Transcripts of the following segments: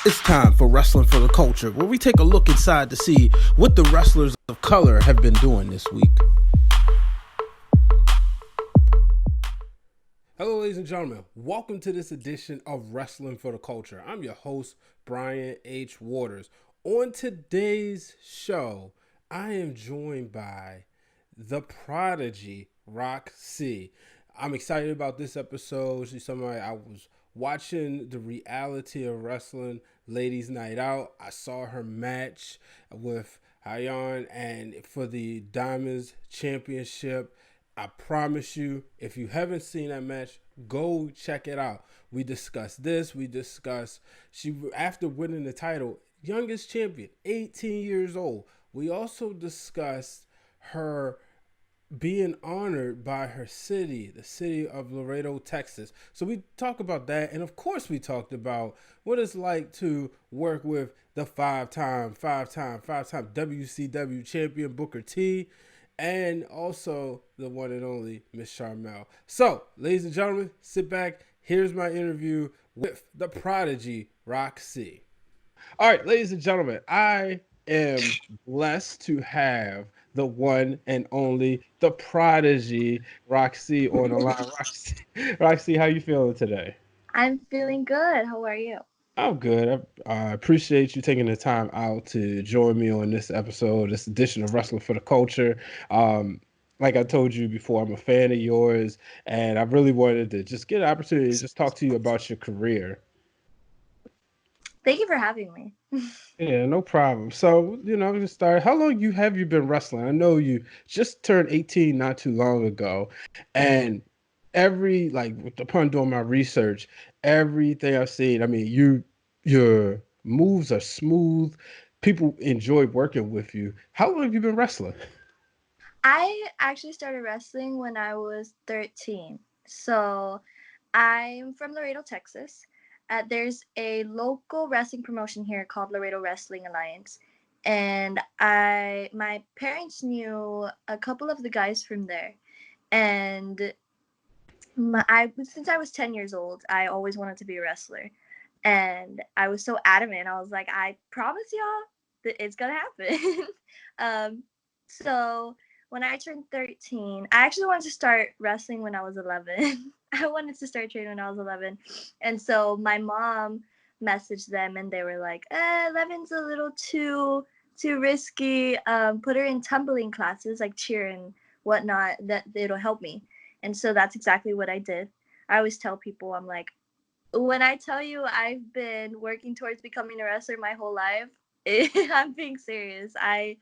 It's time for Wrestling for the Culture, where we take a look inside to see what the wrestlers of color have been doing this week. Hello, ladies and gentlemen. Welcome to this edition of Wrestling for the Culture. I'm your host, Brian H. Waters. On today's show, I am joined by the Prodigy, Rok-C. I'm excited about this episode. She's somebody I was watching the reality of wrestling, Ladies Night Out. I saw her match with Hayan and for the Diamonds Championship. I promise you, if you haven't seen that match, go check it out. We discussed this. We discussed she after winning the title, youngest champion, 18 years old. We also discussed her being honored by her city, the city of Loredo, Texas. So we talk about that. And of course we talked about what it's like to work with the five-time WCW champion Booker T and also the one and only Miss Sharmell. So, ladies and gentlemen, sit back. Here's my interview with the Prodigy, Rok-C. All right, ladies and gentlemen, I am blessed to have the one and only, the Prodigy, Rok-C, on the line. Rok-C, how you feeling today? I'm feeling good. How are you? I'm good. I appreciate you taking the time out to join me on this episode, this edition of Wrestling for the Culture. Like I told you before, I'm a fan of yours, and I really wanted to just get an opportunity to just talk to you about your career. Thank you for having me. Yeah, no problem. So, I'm gonna start. How long have you been wrestling? I know you just turned 18 not too long ago, and upon doing my research, everything I've seen, I mean, your moves are smooth. People enjoy working with you. How long have you been wrestling? I actually started wrestling when I was 13. So I'm from Loredo, Texas. There's a local wrestling promotion here called Loredo Wrestling Alliance. And my parents knew a couple of the guys from there. And since I was 10 years old, I always wanted to be a wrestler. And I was so adamant. I was like, I promise y'all that it's going to happen. So when I turned 13, I actually wanted to start wrestling when I was 11. I wanted to start training when I was 11. And so my mom messaged them and they were like, 11's a little too risky. Put her in tumbling classes, like cheer and whatnot, that it'll help me. And so that's exactly what I did. I always tell people, I'm like, when I tell you I've been working towards becoming a wrestler my whole life, I'm being serious. I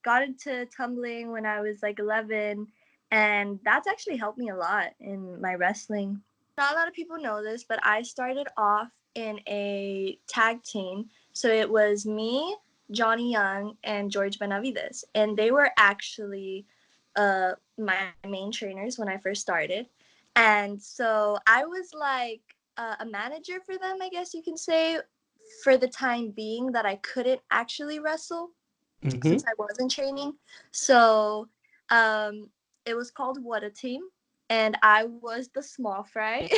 got into tumbling when I was like 11, and that's actually helped me a lot in my wrestling. Not a lot of people know this, but I started off in a tag team. So it was me, Johnny Young, and George Benavides, and they were actually my main trainers when I first started. And so I was like a manager for them, I guess you can say, for the time being that I couldn't actually wrestle since I wasn't training. So it was called What a Team, and I was the small fry.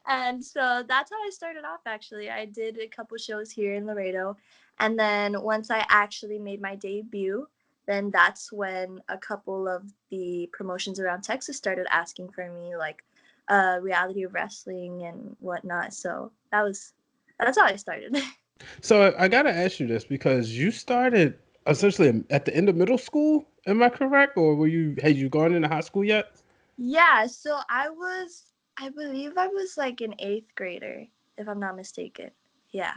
And so that's how I started off, actually. I did a couple shows here in Laredo. And then once I actually made my debut, then that's when a couple of the promotions around Texas started asking for me, like reality of wrestling and whatnot. So that's how I started. So I gotta ask you this because you started essentially at the end of middle school. Am I correct, or had you gone into high school yet? Yeah, so I believe I was like an eighth grader, if I'm not mistaken. Yeah.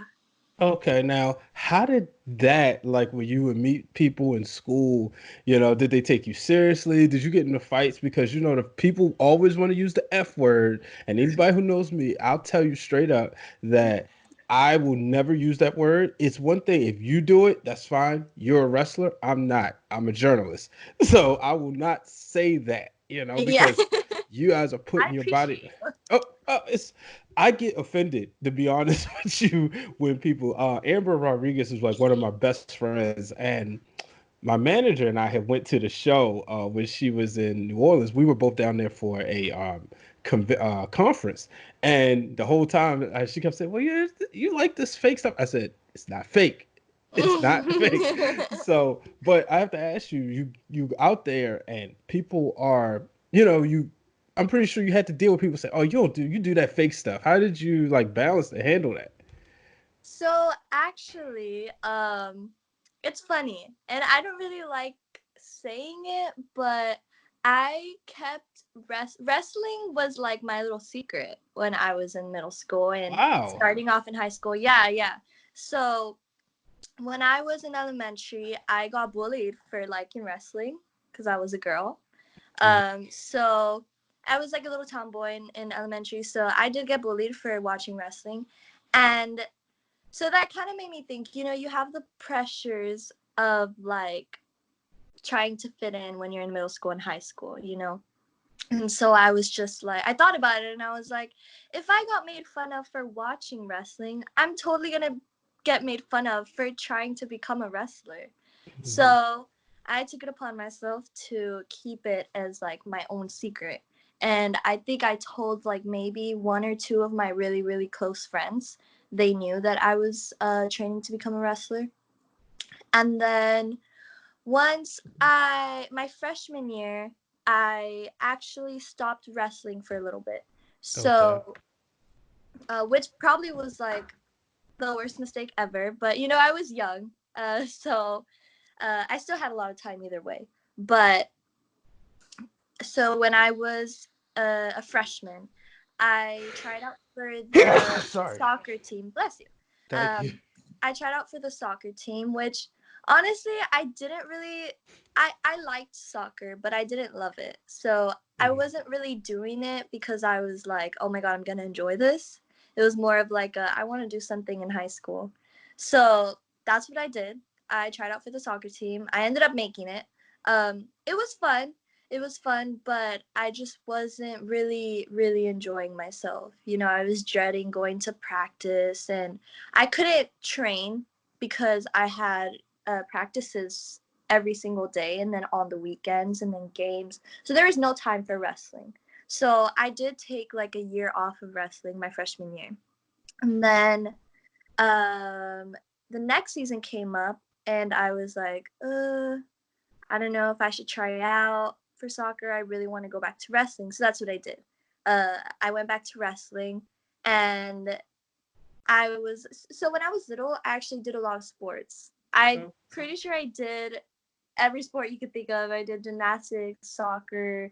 Okay, now how did that, like, when you would meet people in school, did they take you seriously? Did you get into fights? Because the people always want to use the F word, and anybody who knows me, I'll tell you straight up that I will never use that word. It's one thing if you do it, that's fine. You're a wrestler. I'm not. I'm a journalist. So I will not say that, Yeah. because you guys are I putting your appreciate body. it. It's I get offended, to be honest with you, when people Amber Rodriguez is like one of my best friends, and my manager and I had went to the show when she was in New Orleans. We were both down there for a conference, and the whole time she kept saying, "Well, you like this fake stuff." I said, "It's not fake. It's not fake." So, but I have to ask you, you out there, and people are, you. I'm pretty sure you had to deal with people say, "Oh, you do that fake stuff." How did you like balance and handle that? So actually, it's funny, and I don't really like saying it, but I kept wrestling was like my little secret when I was in middle school and Wow. starting off in high school. Yeah, yeah. So when I was in elementary, I got bullied for liking wrestling because I was a girl. Mhm. So I was like a little tomboy in elementary, so I did get bullied for watching wrestling, and so that kind of made me think, you have the pressures of like trying to fit in when you're in middle school and high school. And so I was just like, I thought about it and I was like, if I got made fun of for watching wrestling, I'm totally going to get made fun of for trying to become a wrestler. Mhm. So I took it upon myself to keep it as like my own secret. And I think I told like maybe one or two of my really, really close friends. They knew that I was training to become a wrestler. And then my freshman year, I actually stopped wrestling for a little bit. Okay. So, which probably was like the worst mistake ever. But, I was young. So I still had a lot of time either way. But so when I was a freshman, I tried out for the Sorry. soccer team. Bless you. Thank you. I tried out for the soccer team, which honestly I didn't really. I liked soccer, but I didn't love it. So I Mhm. wasn't really doing it because I was like, oh my god, I'm gonna enjoy this. It was more of like I want to do something in high school. So that's what I did. I tried out for the soccer team. I ended up making it. It was fun. It was fun, but I just wasn't really, really enjoying myself. I was dreading going to practice and I couldn't train because I had practices every single day and then on the weekends and then games. So there was no time for wrestling. So I did take like a year off of wrestling my freshman year. And then um, the next season came up and I was like, I don't know if I should try out for soccer. I really want to go back to wrestling. So that's what I did. I went back to wrestling and so when I was little, I actually did a lot of sports. I'm Okay. pretty sure I did every sport you could think of. I did gymnastics, soccer,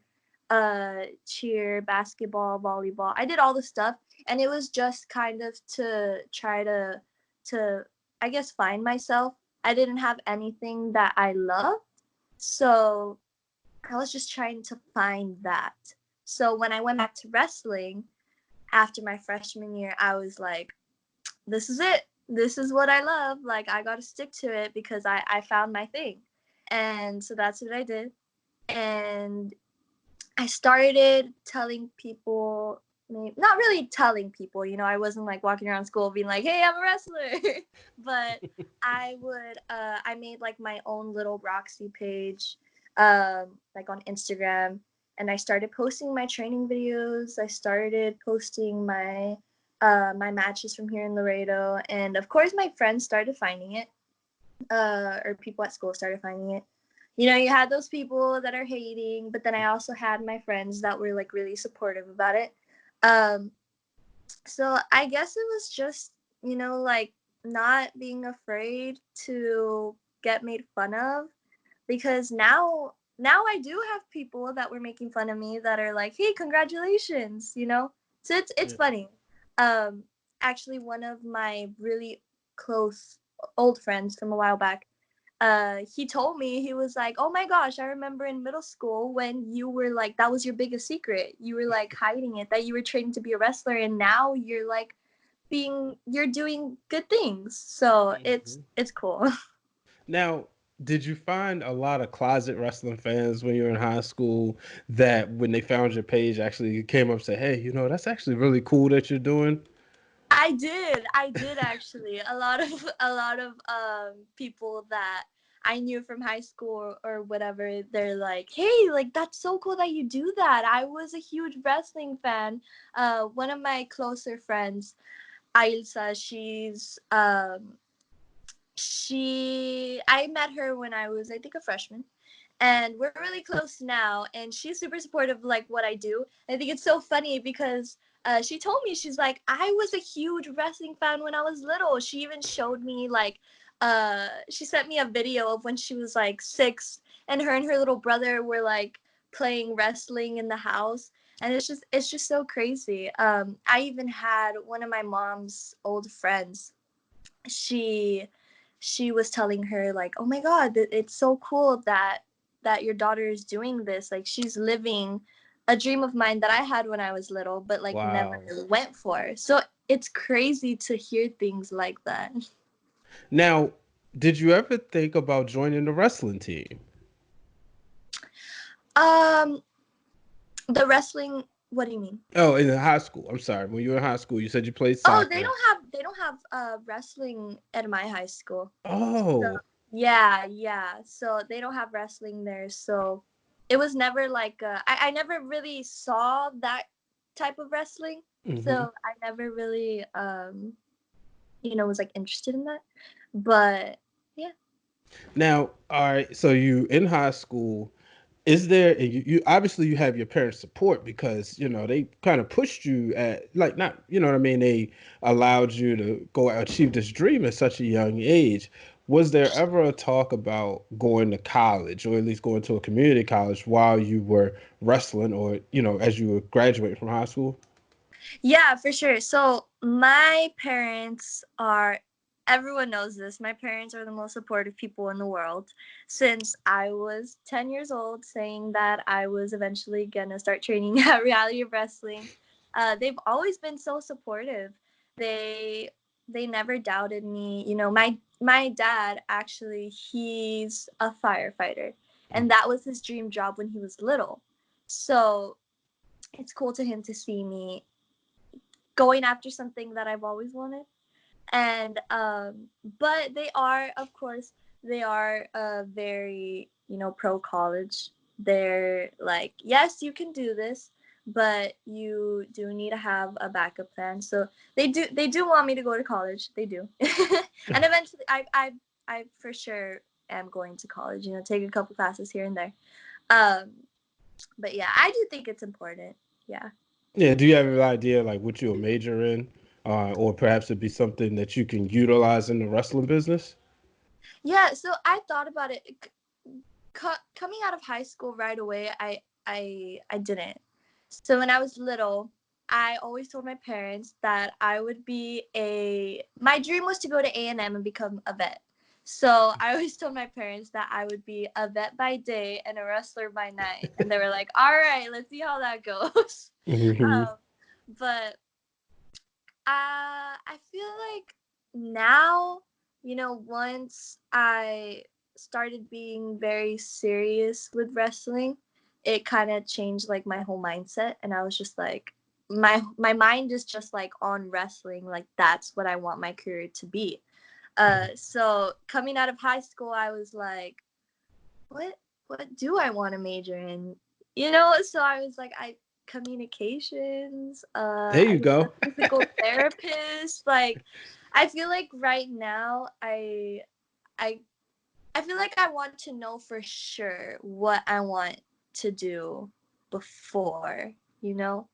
cheer, basketball, volleyball. I did all the stuff, and it was just kind of to try to I guess find myself. I didn't have anything that I loved, so I was just trying to find that. So when I went back to wrestling after my freshman year, I was like, this is it. This is what I love. Like, I got to stick to it because I found my thing. And so that's what I did. And I started telling people, not really telling people, I wasn't like walking around school being like, hey, I'm a wrestler. But I made like my own little Rok-C page, like on Instagram. And I started posting my training videos. I started posting my matches from here in Laredo. And of course, my friends started finding it, or people at school started finding it. You had those people that are hating, but then I also had my friends that were like really supportive about it. Um, so I guess it was just, like not being afraid to get made fun of because now I do have people that were making fun of me that are like, "Hey, congratulations." So it's Yeah. funny. Um Actually one of my really close old friends from a while back, he told me, he was like, "Oh my gosh, I remember in middle school when you were like that was your biggest secret. You were like hiding it that you were training to be a wrestler and now you're doing good things." So it's Mhm. it's cool. Now, did you find a lot of closet wrestling fans when you were in high school that when they found your page actually came up and said, "Hey, that's actually really cool that you're doing"? I did actually. A lot of people that I knew from high school or whatever, they're like, hey, like, that's so cool that you do that. I was a huge wrestling fan. One of my closer friends, Ailsa, I met her when I was, I think, a freshman, and we're really close now, and she's super supportive of like what I do. I think it's so funny because she told me, she's like, I was a huge wrestling fan when I was little. She even showed me like she sent me a video of when she was like 6, and her little brother were like playing wrestling in the house, and it's just so crazy. I even had one of my mom's old friends, she she was telling her like, oh my god, it's so cool that your daughter is doing this, like she's living a dream of mine that I had when I was little but like never Wow. went for. So it's crazy to hear things like that. Now, did you ever think about joining the wrestling team? um the wrestling, what do you mean? Oh, in high school. I'm sorry. When you were in high school, you said you played Oh, soccer. they don't have wrestling at my high school. So Oh. yeah. So they don't have wrestling there. So it was never like I never really saw that type of wrestling. Hmm. So I never really was like interested in that. But yeah. Now, all right. So you in high school. Is there and you obviously you have your parents' support because they kind of pushed you at like not what I mean, they allowed you to go achieve this dream at such a young age. Was there ever a talk about going to college or at least going to a community college while you were wrestling or as you were graduating from high school? Yeah, for sure. So my parents are, everyone knows this. My parents are the most supportive people in the world. Since I was 10 years old, saying that I was eventually gonna start training at Reality of Wrestling, they've always been so supportive. They they never doubted me. My dad actually, he's a firefighter, and that was his dream job when he was little. So it's cool to him to see me going after something that I've always wanted. And but they are, of course, they are very, pro college. They're like, yes, you can do this, but you do need to have a backup plan. So they do want me to go to college. They do. And eventually I for sure am going to college, take a couple classes here and there. Um but yeah, I do think it's important. Yeah. Yeah, do you have an idea like what you'll major in? Or perhaps it'd be something that you can utilize in the wrestling business? Yeah, so I thought about it. Coming out of high school right away, I didn't. So when I was little, I always told my parents that I would be a. My dream was to go to A&M and become a vet. So I always told my parents that I would be a vet by day and a wrestler by night, and they were like, "All right, let's see how that goes." Hmm. um, but I feel like now, once I started being very serious with wrestling, it kind of changed like my whole mindset, and I was just like, my mind is just like on wrestling, like that's what I want my career to be. So coming out of high school, I was like, what do I want to major in? So I was like, I communications, There I you was a go. physical therapist. Like I feel like right now I I feel like I want to know for sure what I want to do before, you know?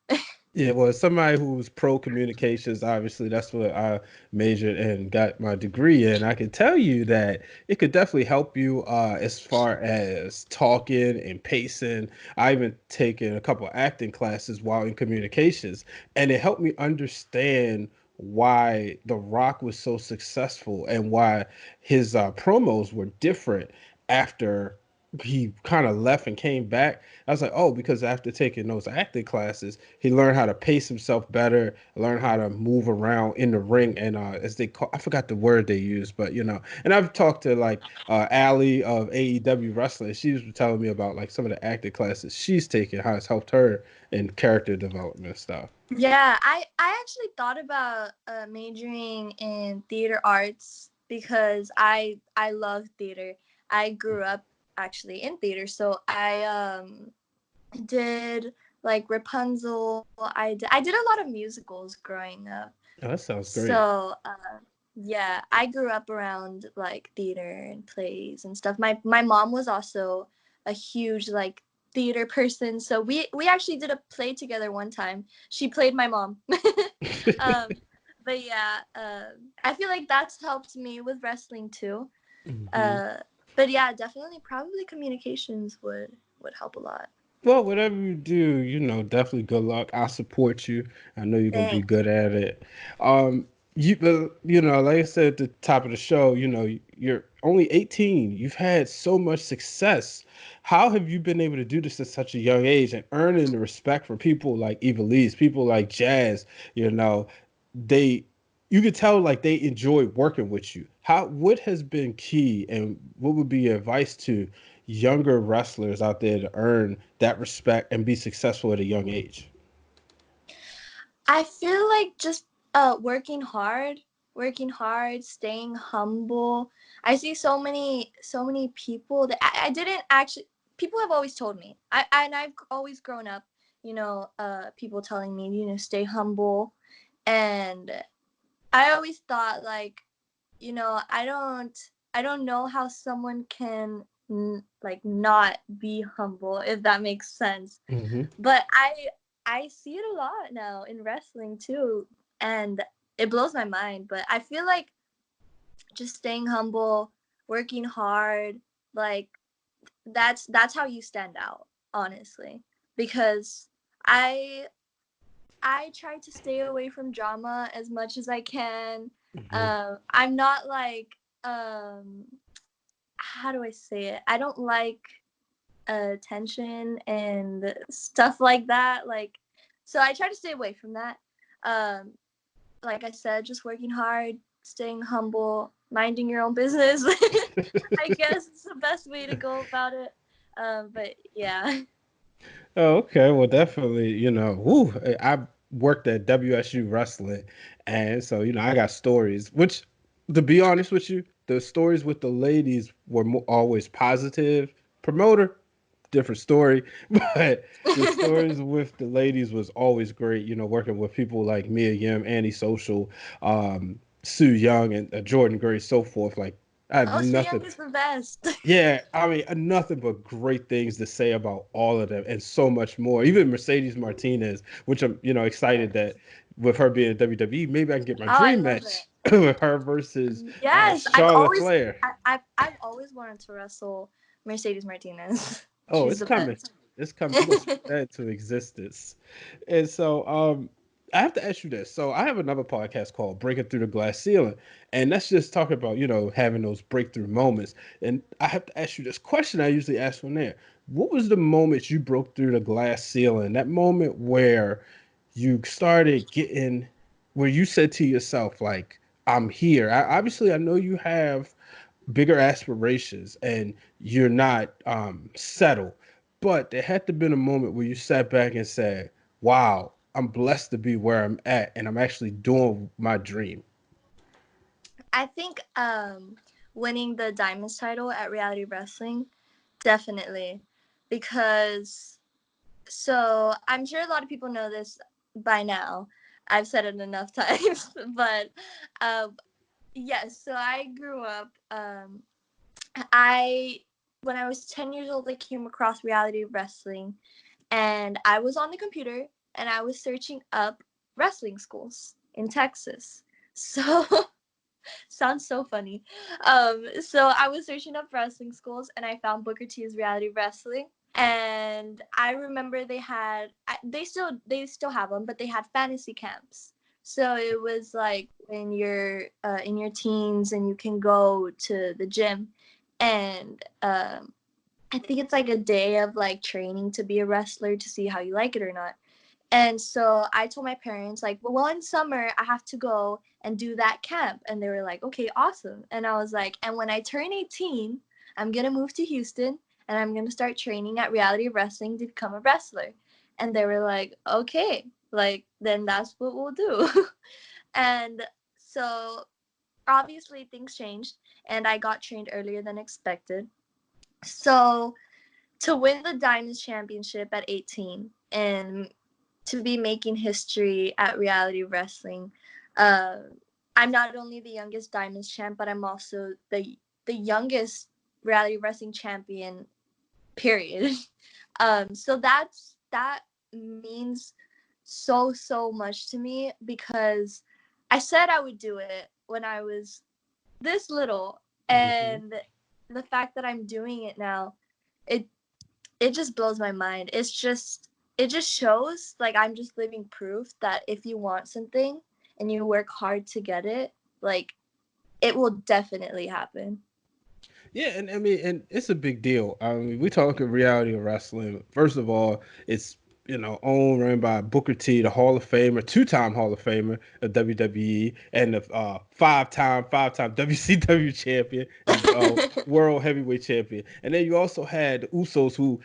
Yeah, well, as somebody who was pro communications, obviously that's what I majored and got my degree in. I can tell you that it could definitely help you as far as talking and pacing. I even taken a couple acting classes while in communications, and it helped me understand why The Rock was so successful and why his promos were different after he kind of left and came back. I was like, oh, because after taking those acting classes, he learned how to pace himself better, learn how to move around in the ring, and as they call, I forgot the word they used, but And I've talked to like Allie of AEW Wrestling. She was telling me about like some of the acting classes she's taken, how it's helped her in character development stuff. Yeah, I actually thought about majoring in theater arts because I love theater. I grew up actually in theater, so I did like Rapunzel. I did a lot of musicals growing up. Oh, that sounds great. So yeah, I grew up around like theater and plays and stuff. My mom was also a huge like theater person, so we actually did a play together one time. She played my mom. um, but yeah, I feel like that's helped me with wrestling too. Hmm. Uh, but yeah, definitely, probably communications would help a lot. Well, whatever you do, definitely good luck. I support you. I know you're gonna be Thanks. good at it. But like I said at the top of the show, you're only 18. You've had so much success. How have you been able to do this at such a young age and earning the respect from people like Evilise, people like Jazz? You know, they, you could tell like they enjoy working with you. What has been key, and what would be your advice to younger wrestlers out there to earn that respect and be successful at a young age? I feel like just working hard, staying humble. I see so many people that I didn't actually. People have always told me. And I've always grown up, people telling me, stay humble, and I always thought like, I don't know how someone can like not be humble, if that makes sense. Hmm. But I see it a lot now in wrestling too, and it blows my mind. But I feel like just staying humble, working hard, like that's how you stand out, honestly. Because I I try to stay away from drama as much as I can. Hmm. I'm not like um how do I say it? I don't like tension and stuff like that. Like, so I try to stay away from that. Um, like I said, just working hard, staying humble, minding your own business. I guess it's the best way to go about it. But yeah. Oh, okay. Well, definitely, I worked at WSU Wrestling. And so, I got stories, which, to be honest with you, the stories with the ladies were always positive. Promoter, different story. But the stories with the ladies was always great, working with people like Mia Yim, Annie Social, Sue Young, and Jordan Gray, so forth. Like, I have Oh, Su nothing. Young is the best. Yeah, I mean, nothing but great things to say about all of them and so much more. Even Mercedes Martinez, which I'm, excited that with her being in WWE, maybe I can get my Oh, I dream love it. match with her versus Yes, Charlotte Flair. I've always wanted to wrestle Mercedes Martinez. Oh, She's it's the coming. best. It's coming. We're gonna speak that into existence. And so I have to ask you this. So I have another podcast called Breaking Through the Glass Ceiling. And that's just talking about, having those breakthrough moments. And I have to ask you this question I usually ask from there. What was the moment you broke through the glass ceiling? That moment where you started getting, where you said to yourself, like, I'm here. I know you have bigger aspirations and you're not settled. But there had to have been a moment where you sat back and said, wow, I'm blessed to be where I'm at and I'm actually doing my dream. I think winning the Diamonds title at Reality Wrestling, definitely. Because, so I'm sure a lot of people know this by now. I've said it enough times. But um, yes, so I grew up. I When I was 10 years old, I came across Reality Wrestling, and I was on the computer and I was searching up wrestling schools in Texas. So sounds so funny. So I was searching up wrestling schools and I found Booker T's Reality Wrestling. And I remember they still have them, but they had fantasy camps. So it was like when you're in your teens and you can go to the gym, and I think it's like a day of like training to be a wrestler to see how you like it or not. And so I told my parents, like, well, one summer I have to go and do that camp. And they were like, okay, awesome. And I was like, and when I turn 18, I'm going to move to Houston and I'm going to start training at Reality Wrestling to become a wrestler. And they were like, okay, like, then that's what we'll do. And so obviously things changed, and I got trained earlier than expected. So to win the Diamonds Championship at 18 and to be making history at Reality Wrestling, uh, I'm not only the youngest Diamonds champ, but I'm also the youngest Reality Wrestling champion. Period. So that means so much to me because I said I would do it when I was this little, Mm-hmm. and the fact that I'm doing it now, it it just blows my mind. It just shows like I'm just living proof that if you want something and you work hard to get it, like it will definitely happen. Yeah, and I mean, and it's a big deal. I mean, we talk of reality of wrestling. First of all, it's owned run by Booker T, the Hall of Famer, two-time Hall of Famer of WWE, and the five-time WCW champion and World Heavyweight Champion. And then you also had the Usos, who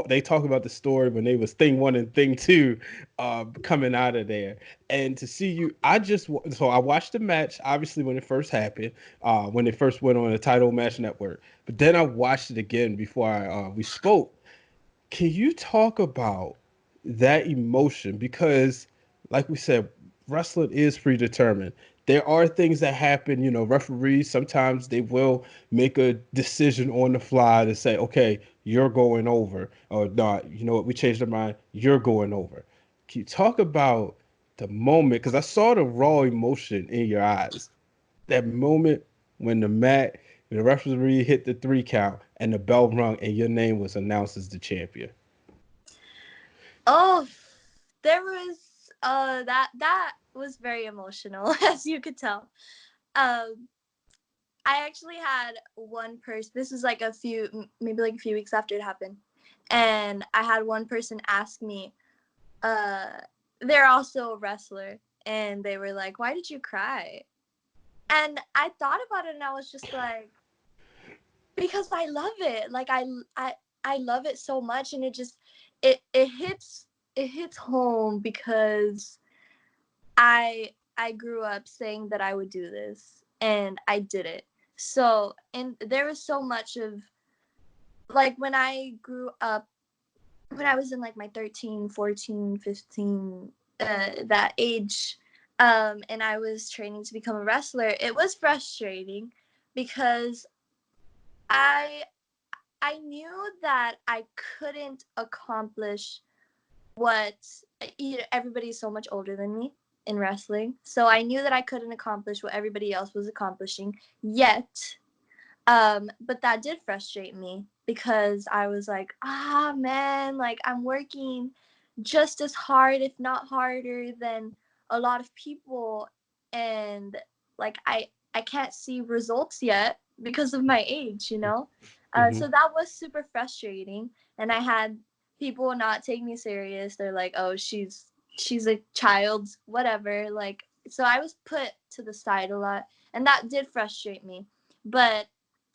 they talk about the story when they was Thing One and Thing Two, coming out of there. And to see you, so I watched the match obviously when it first happened, when it first went on the Title Match Network. But then I watched it again before we spoke. Can you talk about that emotion? Because, like we said, wrestling is predetermined. There are things that happen. Referees sometimes they will make a decision on the fly to say, "Okay, you're going over," or "not." You know what? We changed our mind. You're going over. Can you talk about the moment? Because I saw the raw emotion in your eyes, that moment when the referee hit the 3 count and the bell rung and your name was announced as the champion. Oh, there was that was very emotional, as you could tell. Um, I actually had one person. This was like maybe like a few weeks after it happened, and I had one person ask me. Uh, they're also a wrestler, and they were like, "Why did you cry?" And I thought about it, and I was just like, "Because I love it. Like I love it so much, and it hits home because I grew up saying that I would do this and I did it. So, and there was so much of like when I grew up, when I was in like my 13, 14, 15, that age, and I was training to become a wrestler, it was frustrating because I I knew that I couldn't accomplish what everybody's so much older than me in wrestling. So I knew that I couldn't accomplish what everybody else was accomplishing yet. But that did frustrate me because I was like, man, like I'm working just as hard, if not harder, than a lot of people, and like I can't see results yet because of my age. Mm-hmm. So that was super frustrating, and I had people not take me serious. They're like, oh, she's a child, whatever. Like, so I was put to the side a lot, and that did frustrate me. But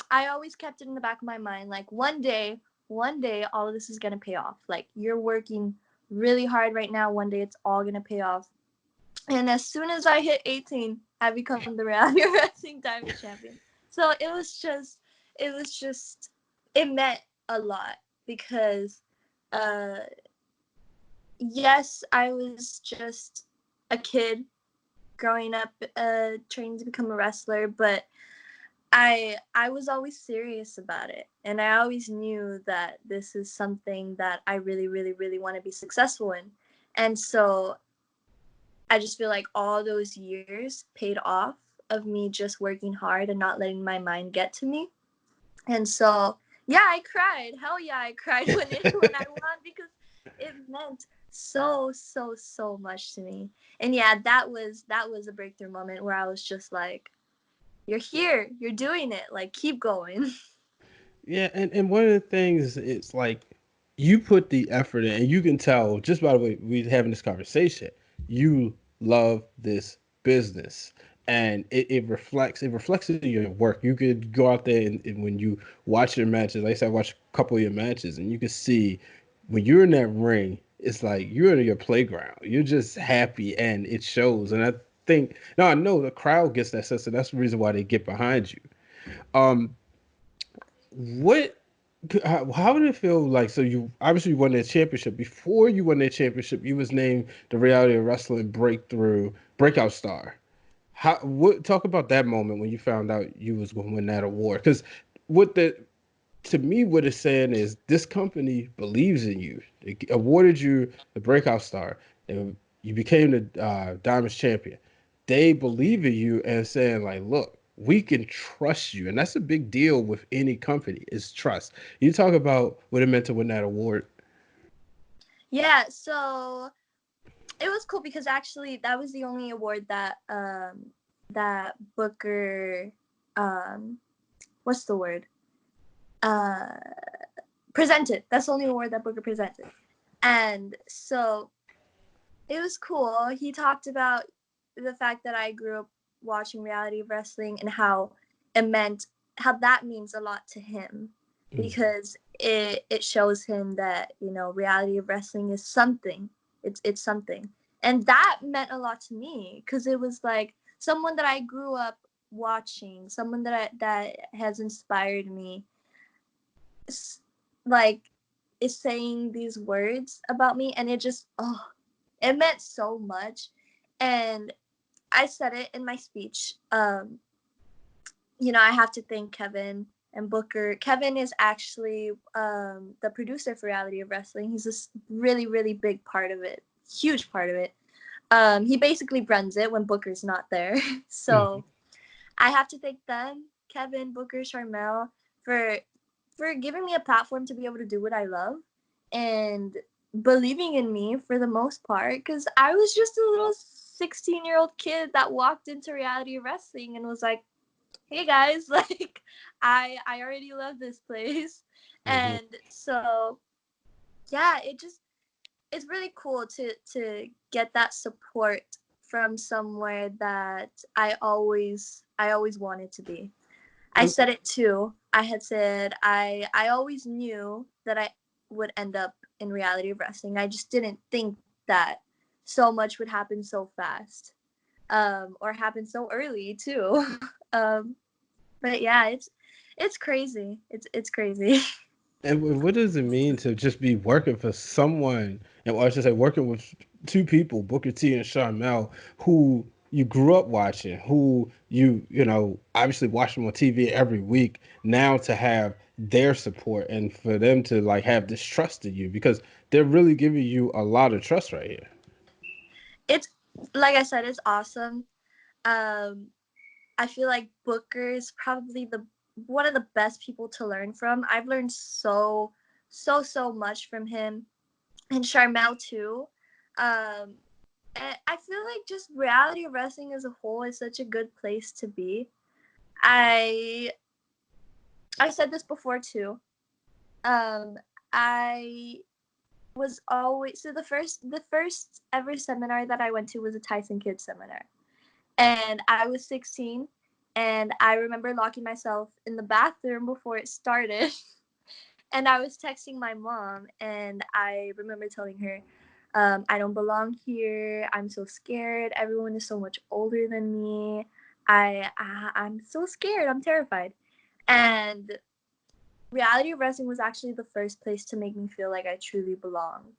I always kept it in the back of my mind, like one day, all of this is gonna pay off. Like you're working really hard right now. One day, it's all gonna pay off. And as soon as I hit 18, I become the reality wrestling diamond champion. So it was just, it meant a lot because, uh, yes, I was just a kid growing up, training to become a wrestler, but I was always serious about it, and I always knew that this is something that I really want to be successful in. And so I just feel like all those years paid off of me just working hard and not letting my mind get to me. And so yeah, I cried. Hell yeah, I cried when I won because it meant so much to me. And yeah, that was a breakthrough moment where I was just like, you're here, you're doing it, like keep going. Yeah, and one of the things it's like you put the effort in, and you can tell just by the way we having this conversation, you love this business, and it reflects in your work. You could go out there and when you watch your matches, like I said, I watched a couple of your matches, and you can see when you're in that ring, it's like you're in your playground. You're just happy, and it shows. And think. Now I know the crowd gets that sense, and that's the reason why they get behind you. Um, what? How did it feel like? So you obviously won that championship. Before you won that championship, you was named the Reality of Wrestling Breakout Star. How? What? Talk about that moment when you found out you was going to win that award. Because what the to me, what it's saying is this company believes in you. They awarded you the Breakout Star, and you became the Diamonds champion. They believe in you and saying like, look, we can trust you, and that's a big deal with any company is trust. You talk about what it meant to win that award. Yeah, so it was cool because actually that was the only award that that Booker what's the word? Uh presented. That's the only award that Booker presented. And so it was cool. He talked about the fact that I grew up watching reality wrestling and how it meant how that means a lot to him because it shows him that, you know, reality wrestling is something. It's something. And that meant a lot to me because it was like someone that I grew up watching, someone that has inspired me, like is saying these words about me, and it just it meant so much. And I said it in my speech. You know, I have to thank Kevin and Booker. Kevin is actually the producer for Reality of Wrestling. He's a really, really big part of it, huge part of it. He basically runs it when Booker's not there. So I have to thank them, Kevin, Booker, Sharmell, for giving me a platform to be able to do what I love and believing in me for the most part, because I was just a little 16-year-old kid that walked into reality wrestling and was like, hey guys, like I already love this place. Mm-hmm. And so yeah, it's really cool to get that support from somewhere that I always wanted to be. I said it too. I had said I always knew that I would end up in reality wrestling. I just didn't think that so much would happen so fast, or happen so early too. um, but yeah, it's crazy. It's crazy. And what does it mean to just be working for someone, and or I should say, working with two people, Booker T and Sharmell, who you grew up watching, who you obviously watch them on TV every week. Now to have their support and for them to like have this trust in you because they're really giving you a lot of trust right here. It's like I said, it's awesome. Um, I feel like Booker is probably the one of the best people to learn from. I've learned so much from him, and Sharmell too. Um, and I feel like just reality wrestling as a whole is such a good place to be. I I said this before too. I was always so the first ever seminar that I went to was a Tyson Kids seminar, and I was 16, and I remember locking myself in the bathroom before it started. And I was texting my mom, and I remember telling her, I don't belong here. I'm so scared. Everyone is so much older than me. I'm so scared. I'm terrified. And reality wrestling was actually the first place to make me feel like I truly belonged.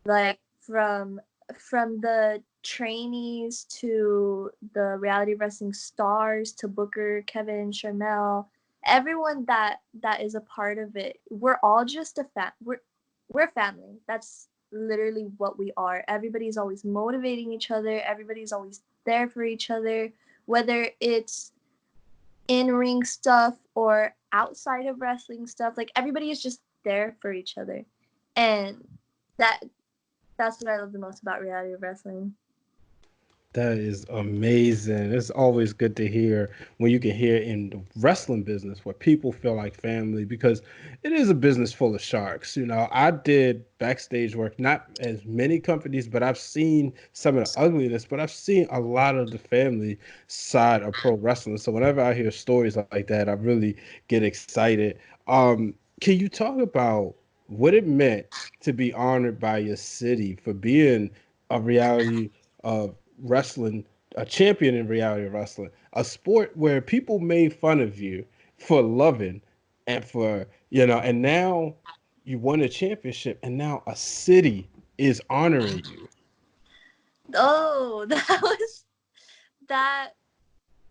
Like from the trainees to the reality wrestling stars to Booker, Kevin, Sharmell, everyone that is a part of it, we're all just we're family. That's literally what we are. Everybody's always motivating each other. Everybody's always there for each other, whether it's in ring stuff or outside of wrestling stuff. Like everybody is just there for each other, and that that's what I love the most about reality wrestling. That is amazing. It's always good to hear when you can hear in the wrestling business where people feel like family because it is a business full of sharks. I did backstage work, not as many companies, but I've seen some of the ugliness, but I've seen a lot of the family side of pro wrestling. So whenever I hear stories like that, I really get excited. Can you talk about what it meant to be honored by your city for being a reality wrestling a champion in reality wrestling, a sport where people made fun of you for loving and for, and now you won a championship and now a city is honoring you. Oh, that.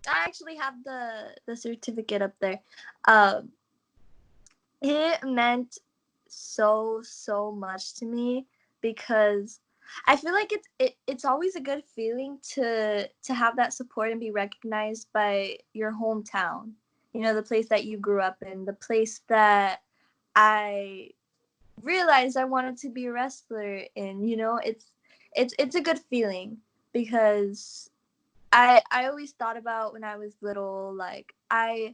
I actually have the certificate up there. Um, it meant so much to me because I feel like it's always a good feeling to have that support and be recognized by your hometown. You know, the place that you grew up in, the place that I realized I wanted to be a wrestler in. You know, it's a good feeling because I always thought about when I was little, like I've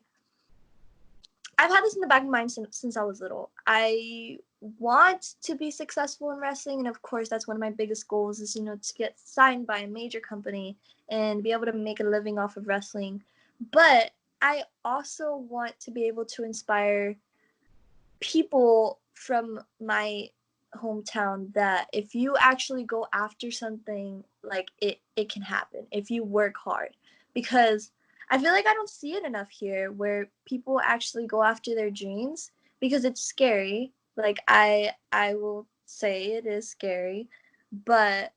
had this in the back of my mind since I was little. I want to be successful in wrestling, and of course, that's one of my biggest goals is to get signed by a major company and be able to make a living off of wrestling. But I also want to be able to inspire people from my hometown that if you actually go after something, like it can happen if you work hard, because I feel like I don't see it enough here where people actually go after their dreams, because it's scary. Like I will say it is scary, but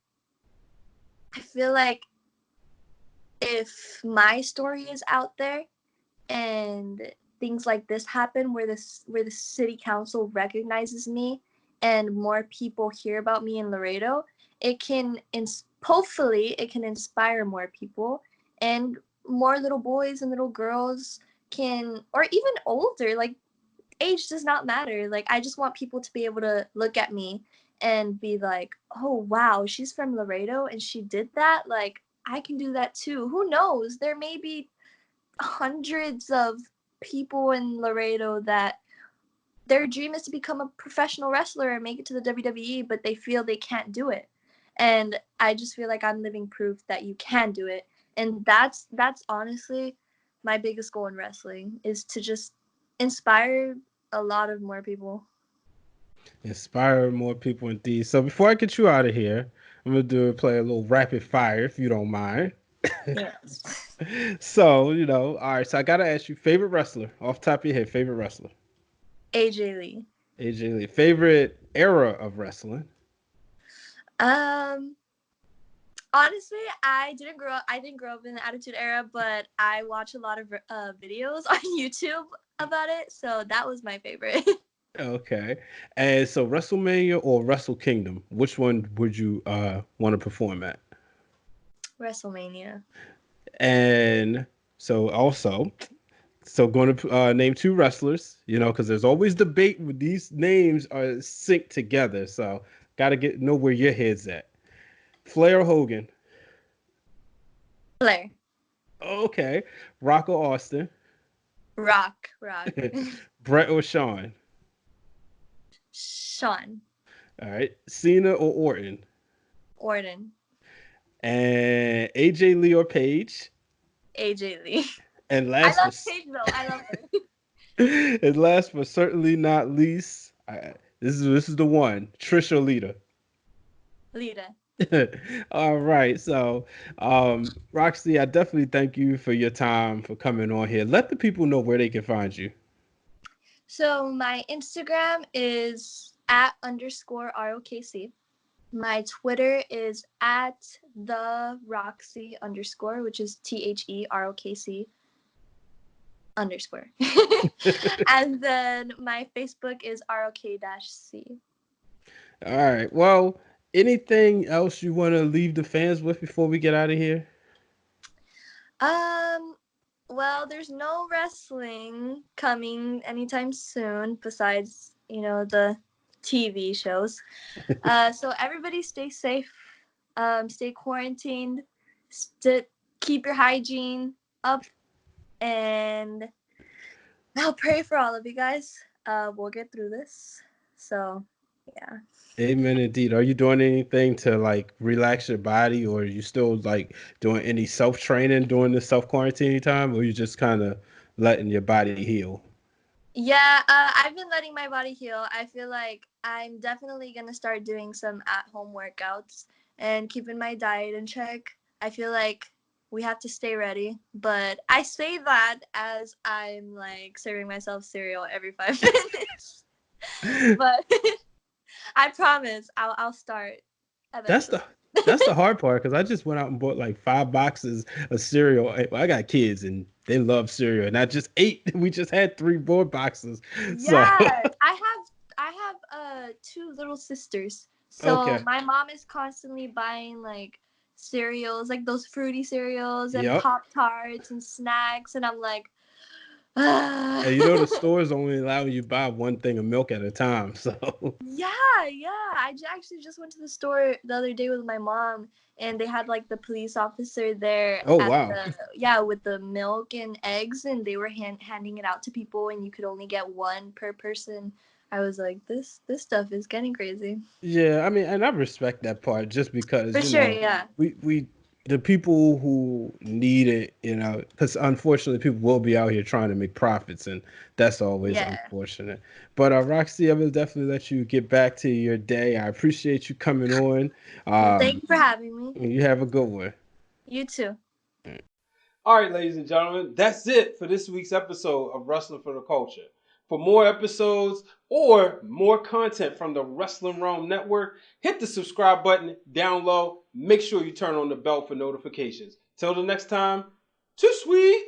I feel like if my story is out there and things like this happen where the city council recognizes me and more people hear about me in Loredo, it can hopefully it can inspire more people, and more little boys and little girls can, or even older, like age does not matter. Like I just want people to be able to look at me and be like, "Oh wow, she's from Loredo and she did that. Like I can do that too." Who knows? There may be hundreds of people in Loredo that their dream is to become a professional wrestler and make it to the WWE, but they feel they can't do it. And I just feel like I'm living proof that you can do it. And that's honestly my biggest goal in wrestling, is to just inspire a lot of more people. Inspire more people indeed. So before I get you out of here, I'm gonna play a little rapid fire if you don't mind. Yes. So, all right, so I gotta ask you, favorite wrestler off the top of your head, favorite wrestler. AJ Lee. AJ Lee. Favorite era of wrestling. Um Honestly, I didn't grow up in the Attitude Era, but I watch a lot of videos on YouTube about it, so that was my favorite. Okay. And so WrestleMania or Wrestle Kingdom, which one would you want to perform at? WrestleMania. And so also, so going to name two wrestlers, because there's always debate with these names are synced together. So got to know where your head's at. Flair or Hogan? Flair. Okay. Rock or Austin? Rock. Brett or Shawn? Sean. All right. Cena or Orton? Orton. And AJ Lee or Paige? AJ Lee. And I last love but Paige though. I love her. and last but certainly not least, this is the one, Trisha Lita. Lita. All right, so Roxy, I definitely thank you for your time for coming on here. Let the people know where they can find you. So my Instagram is @_ RokC. My Twitter is @the Roxy _, which is TheRokC _. And then my Facebook is ROK-C. All right. Well, anything else you want to leave the fans with before we get out of here? Um, well, there's no wrestling coming anytime soon besides, the TV shows. So everybody stay safe, stay quarantined, keep your hygiene up, and I'll pray for all of you guys. We'll get through this. So, yeah. Amen indeed. Are you doing anything to like relax your body, or are you still like doing any self training during the self quarantine time, or you just kind of letting your body heal? Yeah, I've been letting my body heal. I feel like I'm definitely going to start doing some at home workouts and keeping my diet in check. I feel like we have to stay ready. But I say that as I'm like serving myself cereal every 5 minutes. But I promise I'll start That's eventually. the that's the hard part because I just went out and bought like 5 boxes of cereal. I got kids and they love cereal, and I just ate. We just had 3 more boxes. So Yes, I have two little sisters. So okay, my mom is constantly buying like cereals, like those fruity cereals and yep. Pop Tarts and snacks, and I'm like, And you know the stores only allow you to buy one thing of milk at a time. So yeah. Actually just went to the store the other day with my mom, and they had like the police officer there oh at wow. the with the milk and eggs, and they were handing it out to people, and you could only get one per person. I was like, this stuff is getting crazy. Yeah, I mean, and I respect that part just because, For you sure, know, yeah. we the people who need it, you know, because unfortunately people will be out here trying to make profits, and that's always Yeah. unfortunate. But Roxy, I will definitely let you get back to your day. I appreciate you coming on. Well, thank Um, you for having me. you have a good one. You too. All right, ladies and gentlemen, that's it for this week's episode of Wrestling for the Culture. For more episodes or more content from the Wrestling Realm Network, hit the subscribe button down low. Make sure you turn on the bell for notifications. Till the next time, too sweet.